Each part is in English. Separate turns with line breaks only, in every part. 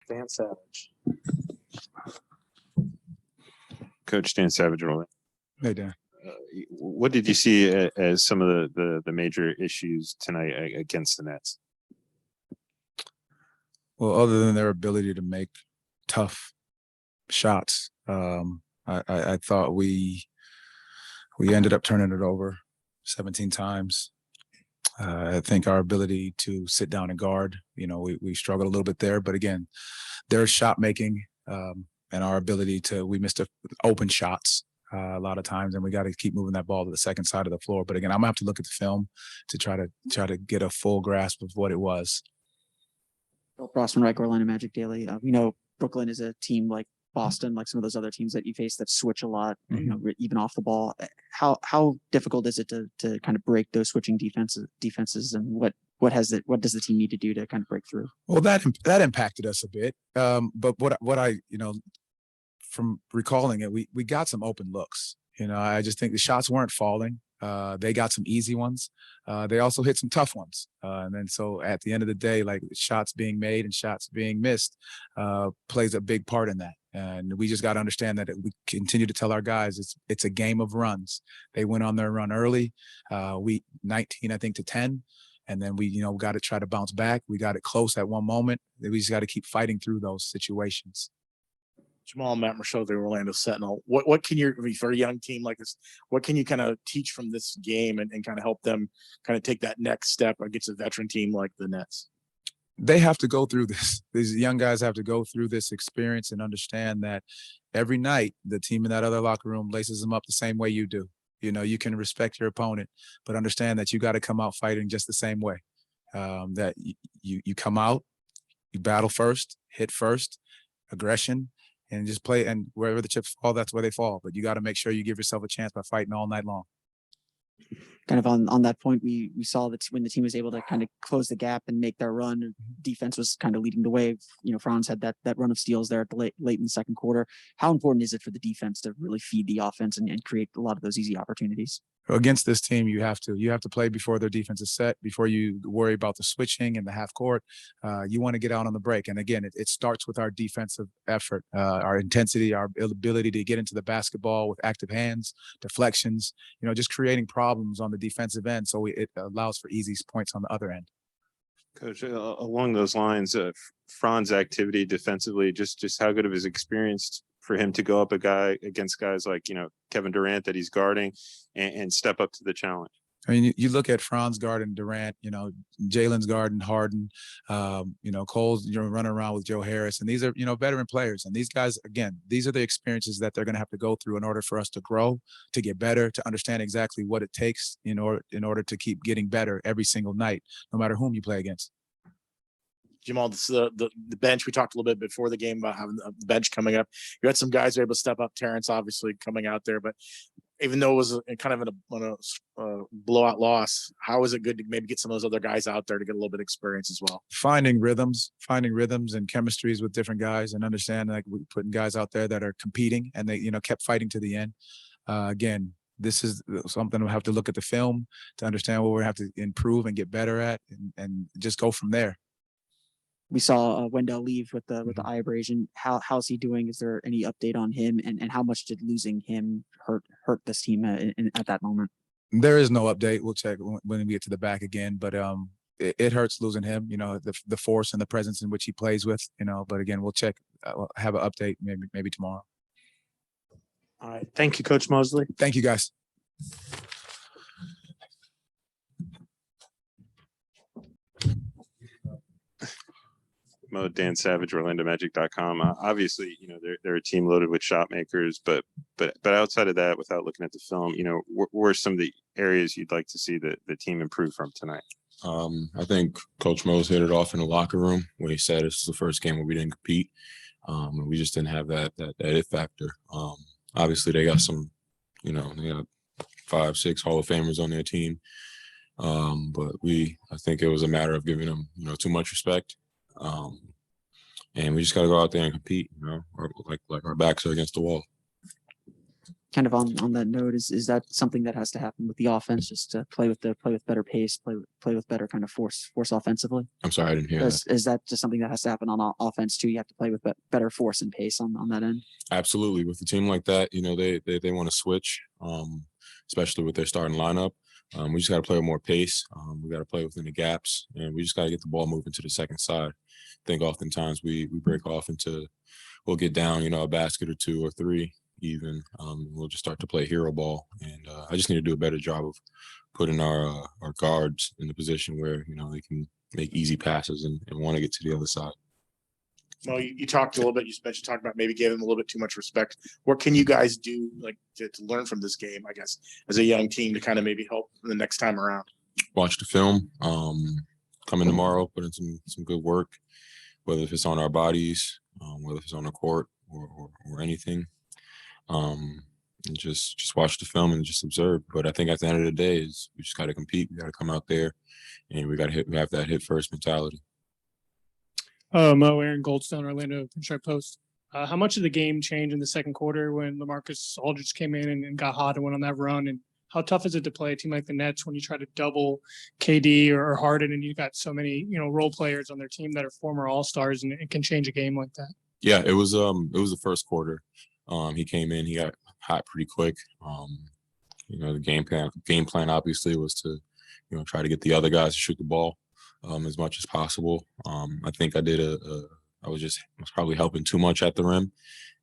Dan Savage.
Coach Dan Savage rolling.
Hey, Dan.
What did you see as some of the major issues tonight against the Nets?
Well, other than their ability to make tough shots, I thought we ended up turning it over 17 times. I think our ability to sit down and guard, we struggled a little bit there. But again, their shot making and our ability we missed open shots a lot of times, and we got to keep moving that ball to the second side of the floor. But again, I'm gonna have to look at the film to try to get a full grasp of what it was.
Bill Frostman, right, Orlando Magic Daily. We know Brooklyn is a team like Boston, like some of those other teams that you face that switch a lot, even off the ball. How difficult is it to kind of break those switching defenses, and what does the team need to do to kind of break through?
Well, that impacted us a bit. But what I from recalling it, we got some open looks. I just think the shots weren't falling. They got some easy ones. They also hit some tough ones. And then so at the end of the day, like shots being made and shots being missed plays a big part in that. And we just got to understand that we continue to tell our guys it's a game of runs. They went on their run early, 19, I think, to 10. And then we got to try to bounce back. We got it close at one moment. We just got to keep fighting through those situations.
Jamahl, Matt Marshall, the Orlando Sentinel. What can you, for a young team like this, what can you kind of teach from this game and kind of help them kind of take that next step against a veteran team like the Nets?
They have to go through this. These young guys have to go through this experience and understand that every night the team in that other locker room laces them up the same way you do. You can respect your opponent, but understand that you got to come out fighting just the same way. That you come out, you battle first, hit first, aggression, and just play. And wherever the chips fall, that's where they fall. But you got to make sure you give yourself a chance by fighting all night long.
Kind of on that point, we saw that when the team was able to kind of close the gap and make their run, defense was kind of leading the way. Franz had that run of steals there at the late in the second quarter. How important is it for the defense to really feed the offense and create a lot of those easy opportunities?
Against this team, you have to play before their defense is set, before you worry about the switching and the half court. You want to get out on the break. And again, it starts with our defensive effort, our intensity, our ability to get into the basketball with active hands, deflections, just creating problems on the defensive end. So it allows for easy points on the other end.
Coach, along those lines, Fran's activity defensively, just how good of his experience for him to go up against guys like, Kevin Durant that he's guarding and step up to the challenge.
I mean, you look at Franz guarding Durant, Jalen's guarding Harden, Cole's, running around with Joe Harris. And these are, veteran players. And these guys, again, these are the experiences that they're going to have to go through in order for us to grow, to get better, to understand exactly what it takes in order to keep getting better every single night, no matter whom you play against.
Jamahl, this is the bench. We talked a little bit before the game about having the bench coming up. You had some guys who were able to step up. Terrence, obviously, coming out there. But even though it was kind of in a blowout loss, how is it good to maybe get some of those other guys out there to get a little bit of experience as well?
Finding rhythms and chemistries with different guys, and understand like we're putting guys out there that are competing and they, kept fighting to the end. Again, this is something we'll have to look at the film to understand what we have to improve and get better at, and just go from there.
We saw Wendell leave with the eye abrasion. How's he doing? Is there any update on him? And how much did losing him hurt this team at that moment?
There is no update. We'll check when we get to the back again. But it hurts losing him. The force and the presence in which he plays with. But again, we'll check. We'll have an update maybe tomorrow.
All right. Thank you, Coach Mosley.
Thank you, guys.
Dan Savage, OrlandoMagic.com. Obviously, they're a team loaded with shot makers, but outside of that, without looking at the film, where are some of the areas you'd like to see the team improve from tonight?
I think Coach Mose hit it off in the locker room when he said this is the first game where we didn't compete, and we just didn't have that it factor. Obviously, they got some, they got 5-6 Hall of Famers on their team, but I think it was a matter of giving them, too much respect. And we just got to go out there and compete, or like our backs are against the wall.
kind of on that note, is that something that has to happen with the offense, just to play with better pace, play with better kind of force offensively?
I'm sorry, I didn't hear that.
Is that just something that has to happen on offense too? You have to play with better force and pace on that end.
Absolutely. With a team like that, you know, they want to switch, especially with their starting lineup. We just got to play with more pace. We got to play within the gaps, and we just got to get the ball moving to the second side. I think oftentimes we break off into, we'll get down, you know, a basket or two or three even. We'll just start to play hero ball, and I just need to do a better job of putting our guards in the position where, you know, they can make easy passes and want to get to the other side.
Well, you talked a little bit. You mentioned talking about maybe giving them a little bit too much respect. What can you guys do, like, to learn from this game, I guess, as a young team to kind of maybe help the next time around?
Watch the film. Come in tomorrow, put in some good work, whether if it's on our bodies, whether it's on the court or anything. And just watch the film and just observe. But I think at the end of the day is we just got to compete. We got to come out there, and we have that hit first mentality.
Mo, Aaron Goldstone, Orlando Pinstripe Post. How much of the game changed in the second quarter when LaMarcus Aldridge came in and got hot and went on that run? And how tough is it to play a team like the Nets when you try to double KD or Harden and you've got so many, you know, role players on their team that are former All-Stars, and it can change a game like that?
Yeah, it was the first quarter. He came in, he got hot pretty quick. You know, the game plan obviously was to, you know, try to get the other guys to shoot the ball as much as possible. I think I was probably helping too much at the rim.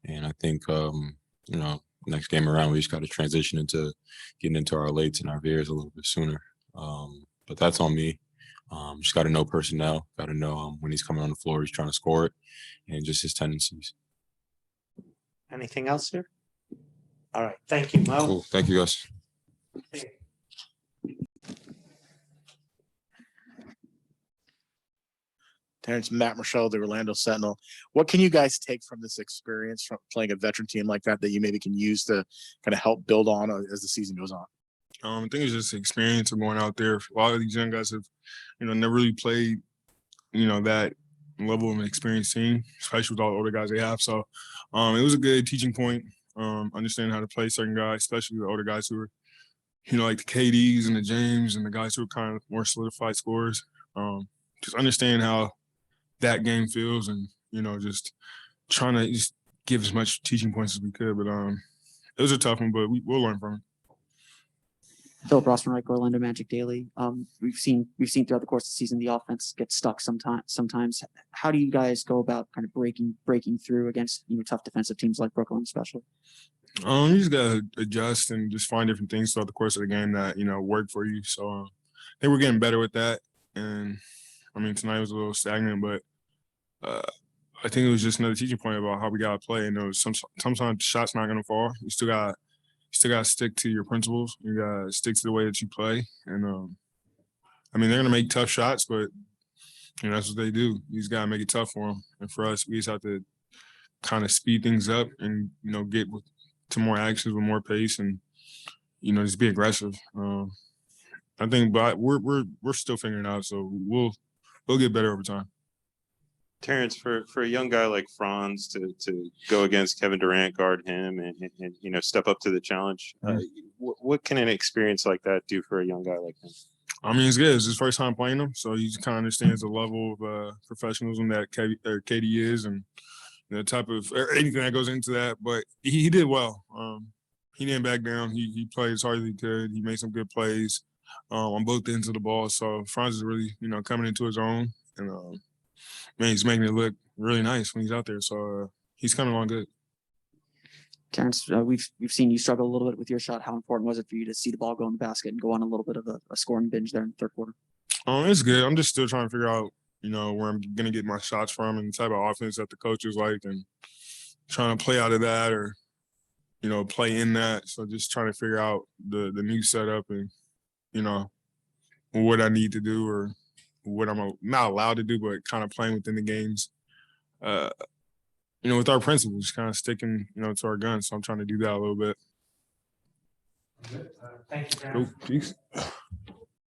And I think, you know, next game around, we just got to transition into getting into our lates and our veers a little bit sooner. But that's on me. Just got to know personnel, got to know when he's coming on the floor, he's trying to score it, and just his tendencies.
Anything else here? All right. Thank you, Mo.
Cool. Thank you, guys.
Terrence, Matt Marshall, the Orlando Sentinel. What can you guys take from this experience from playing a veteran team like that you maybe can use to kind of help build on as the season goes on?
I think it's just experience of going out there. A lot of these young guys have, you know, never really played, you know, that level of an experienced team, especially with all the older guys they have. So it was a good teaching point, understanding how to play certain guys, especially the older guys who are, you know, like the KDs and the James and the guys who are kind of more solidified scorers. Just understand how that game feels and, you know, just trying to just give as much teaching points as we could. But it was a tough one, but we'll learn from it.
Philip Rossman, Orlando Magic Daily. We've seen throughout the course of the season the offense gets stuck sometimes. How do you guys go about kind of breaking through against, you know, tough defensive teams like Brooklyn, especially?
You just gotta adjust and just find different things throughout the course of the game that, you know, work for you. So I think we're getting better with that. And I mean, tonight was a little stagnant, but I think it was just another teaching point about how we gotta play. And sometimes the shot's not gonna fall. You still gotta stick to your principles. You gotta stick to the way that you play. And I mean, they're gonna make tough shots, but you know that's what they do. You just gotta make it tough for them. And for us, we just have to kind of speed things up and, you know, get to more actions with more pace and, you know, just be aggressive. I think, but we're still figuring it out, so we'll get better over time.
Terrence, for a young guy like Franz to go against Kevin Durant, guard him, and you know, step up to the challenge, what can an experience like that do for a young guy like him?
I mean, it's good. It's his first time playing him, so he kind of understands the level of professionalism that KD is, and the type of anything that goes into that. But he did well. He didn't back down. He played as hard as he could. He made some good plays on both ends of the ball. So Franz is really, you know, coming into his own, and man, he's making it look really nice when he's out there. So he's coming along good.
Terrence, we've seen you struggle a little bit with your shot. How important was it for you to see the ball go in the basket and go on a little bit of a scoring binge there in the third quarter?
It's good. I'm just still trying to figure out, you know, where I'm going to get my shots from and the type of offense that the coaches like, and trying to play out of that or, you know, play in that. So just trying to figure out the new setup and, you know, what I need to do or what I'm not allowed to do, but kind of playing within the games. You know, with our principles, kind of sticking, you know, to our guns. So I'm trying to do that a little bit.
Thank you,
Cool. Peace.